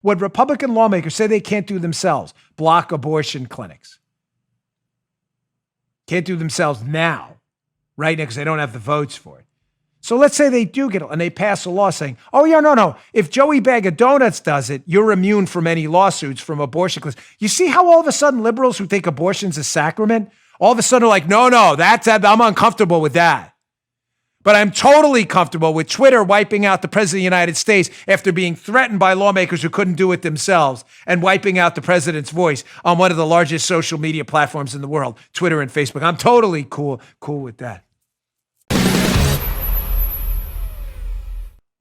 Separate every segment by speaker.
Speaker 1: what Republican lawmakers say they can't do themselves, block abortion clinics. Can't do themselves now, right now, because they don't have the votes for it. So let's say they do get it, and they pass a law saying, oh, yeah, no. If Joey Bag of Donuts does it, you're immune from any lawsuits from abortion clinics. You see how all of a sudden liberals who think abortion's a sacrament, all of a sudden are like, no, I'm uncomfortable with that. But I'm totally comfortable with Twitter wiping out the president of the United States after being threatened by lawmakers who couldn't do it themselves and wiping out the president's voice on one of the largest social media platforms in the world, Twitter and Facebook. I'm totally cool with that.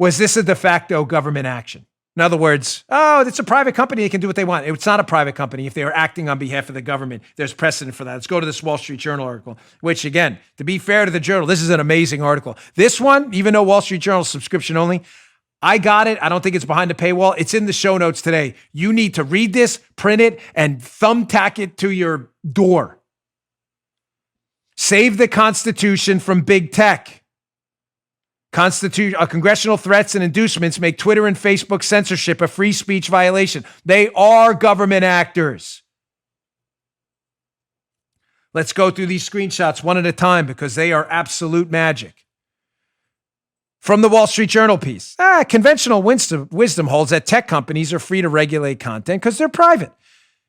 Speaker 1: Was this a de facto government action? In other words, it's a private company. They can do what they want. It's not a private company. If they are acting on behalf of the government, there's precedent for that. Let's go to this Wall Street Journal article, which, again, to be fair to the Journal, this is an amazing article. This one, even though Wall Street Journal is subscription only, I got it. I don't think it's behind the paywall. It's in the show notes today. You need to read this, print it, and thumbtack it to your door. Save the Constitution from big tech. Congressional threats and inducements make Twitter and Facebook censorship a free speech violation. They are government actors. Let's go through these screenshots one at a time because they are absolute magic. From the Wall Street Journal piece, conventional wisdom holds that tech companies are free to regulate content because they're private,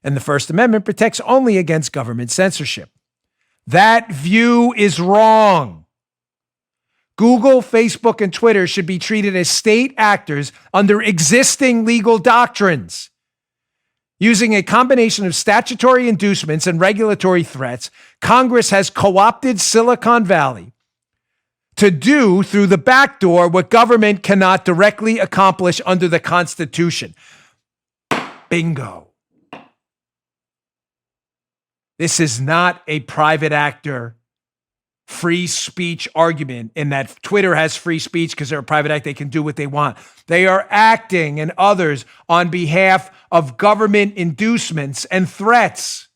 Speaker 1: and the First Amendment protects only against government censorship. That view is wrong. Google, Facebook, and Twitter should be treated as state actors under existing legal doctrines. Using a combination of statutory inducements and regulatory threats, Congress has co-opted Silicon Valley to do through the back door what government cannot directly accomplish under the Constitution. Bingo. This is not a private actor free speech argument in that Twitter has free speech because they're a private act. They can do what they want. They are acting and others on behalf of government inducements and threats.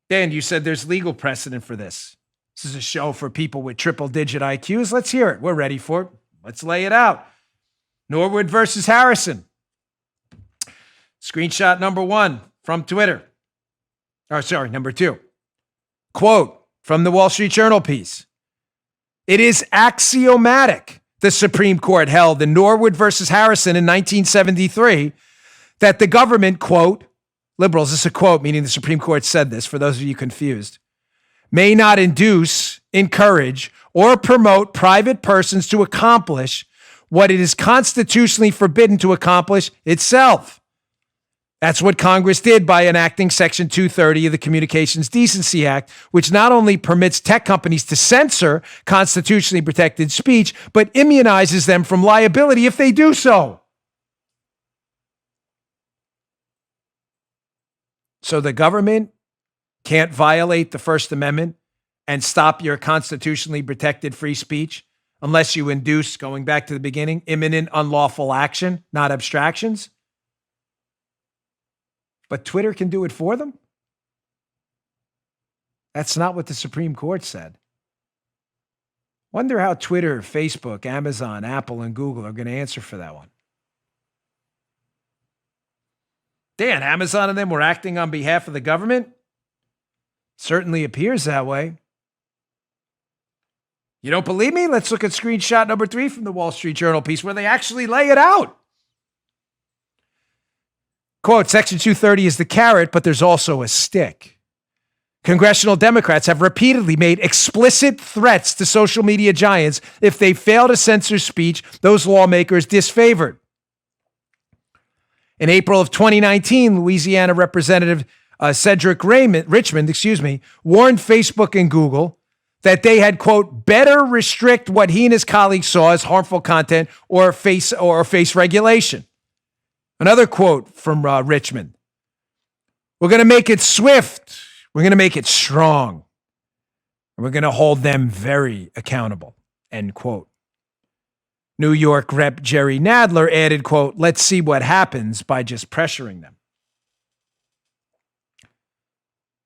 Speaker 1: Dan, you said there's legal precedent for this. This is a show for people with triple-digit IQs. Let's hear it. We're ready for it. Let's lay it out. Norwood versus Harrison. Screenshot number 1 from Twitter. Number 2. Quote from the Wall Street Journal piece. It is axiomatic, the Supreme Court held in Norwood versus Harrison in 1973, that the government, quote, liberals, this is a quote, meaning the Supreme Court said this, for those of you confused, may not induce, encourage, or promote private persons to accomplish what it is constitutionally forbidden to accomplish itself. That's what Congress did by enacting Section 230 of the Communications Decency Act, which not only permits tech companies to censor constitutionally protected speech, but immunizes them from liability if they do so. So the government can't violate the First Amendment and stop your constitutionally protected free speech unless you induce, going back to the beginning, imminent unlawful action, not abstractions. But Twitter can do it for them? That's not what the Supreme Court said. Wonder how Twitter, Facebook, Amazon, Apple, and Google are going to answer for that one. Dan, Amazon and them were acting on behalf of the government? Certainly appears that way. You don't believe me? Let's look at screenshot number 3 from the Wall Street Journal piece where they actually lay it out. Quote, Section 230 is the carrot, but there's also a stick. Congressional Democrats have repeatedly made explicit threats to social media giants if they fail to censor speech those lawmakers disfavored. In April of 2019, Louisiana Representative Cedric Richmond, warned Facebook and Google that they had, quote, better restrict what he and his colleagues saw as harmful content or face regulation. Another quote from Richmond. We're going to make it swift. We're going to make it strong. And we're going to hold them very accountable, end quote. New York Rep. Jerry Nadler added, quote, let's see what happens by just pressuring them.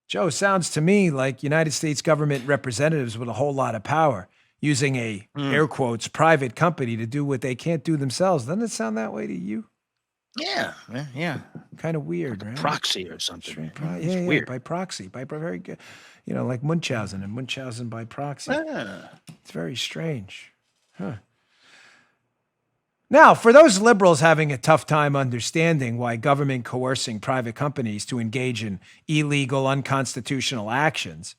Speaker 1: Joe, sounds to me like United States government representatives with a whole lot of power using a air quotes private company to do what they can't do themselves. Doesn't it sound that way to you?
Speaker 2: Yeah.
Speaker 1: Kind of weird, right?
Speaker 2: Proxy or something.
Speaker 1: Yeah,
Speaker 2: weird.
Speaker 1: by proxy, by very good, like Munchausen and Munchausen by proxy. It's very strange. Huh. Now, for those liberals having a tough time understanding why government coercing private companies to engage in illegal, unconstitutional actions,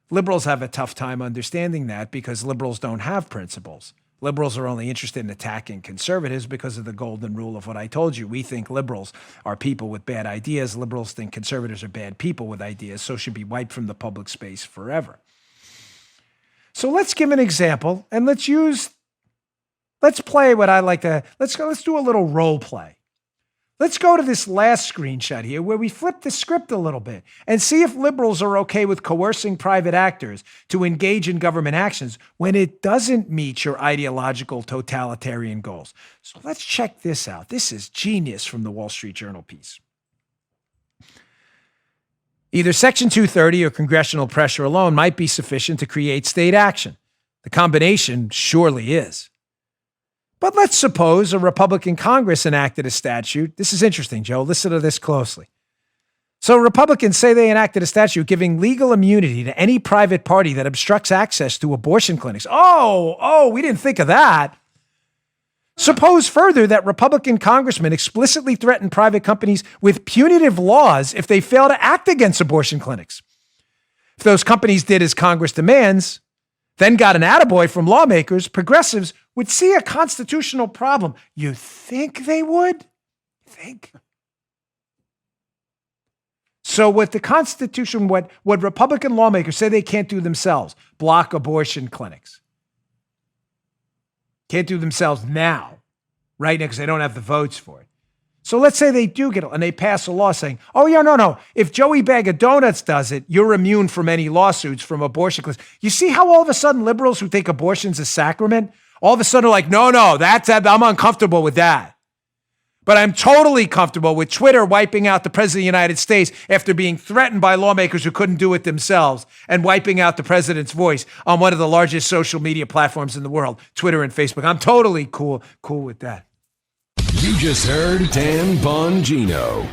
Speaker 1: liberals have a tough time understanding that because liberals don't have principles. Liberals are only interested in attacking conservatives because of the golden rule of what I told you. We think liberals are people with bad ideas. Liberals think conservatives are bad people with ideas, so should be wiped from the public space forever. So let's give an example, and let's play what I like to, let's do a little role play. Let's go to this last screenshot here where we flip the script a little bit and see if liberals are okay with coercing private actors to engage in government actions when it doesn't meet your ideological totalitarian goals. So let's check this out. This is genius from the Wall Street Journal piece. Either Section 230 or congressional pressure alone might be sufficient to create state action. The combination surely is. But let's suppose a Republican Congress enacted a statute. This is interesting, Joe. Listen to this closely. So Republicans say they enacted a statute giving legal immunity to any private party that obstructs access to abortion clinics. Oh, we didn't think of that. Suppose further that Republican congressmen explicitly threaten private companies with punitive laws if they fail to act against abortion clinics. If those companies did as Congress demands, then got an attaboy from lawmakers, progressives would see a constitutional problem. You think they would? So what the Constitution, what Republican lawmakers say they can't do themselves, block abortion clinics. Can't do themselves now, right now, because they don't have the votes for it. So let's say they do get it, and they pass a law saying, oh, yeah, no. If Joey Bag of Donuts does it, you're immune from any lawsuits from abortion clinics. You see how all of a sudden liberals who think abortion's a sacrament, all of a sudden are like, no, I'm uncomfortable with that. But I'm totally comfortable with Twitter wiping out the president of the United States after being threatened by lawmakers who couldn't do it themselves and wiping out the president's voice on one of the largest social media platforms in the world, Twitter and Facebook. I'm totally cool with that.
Speaker 3: You just heard Dan Bongino.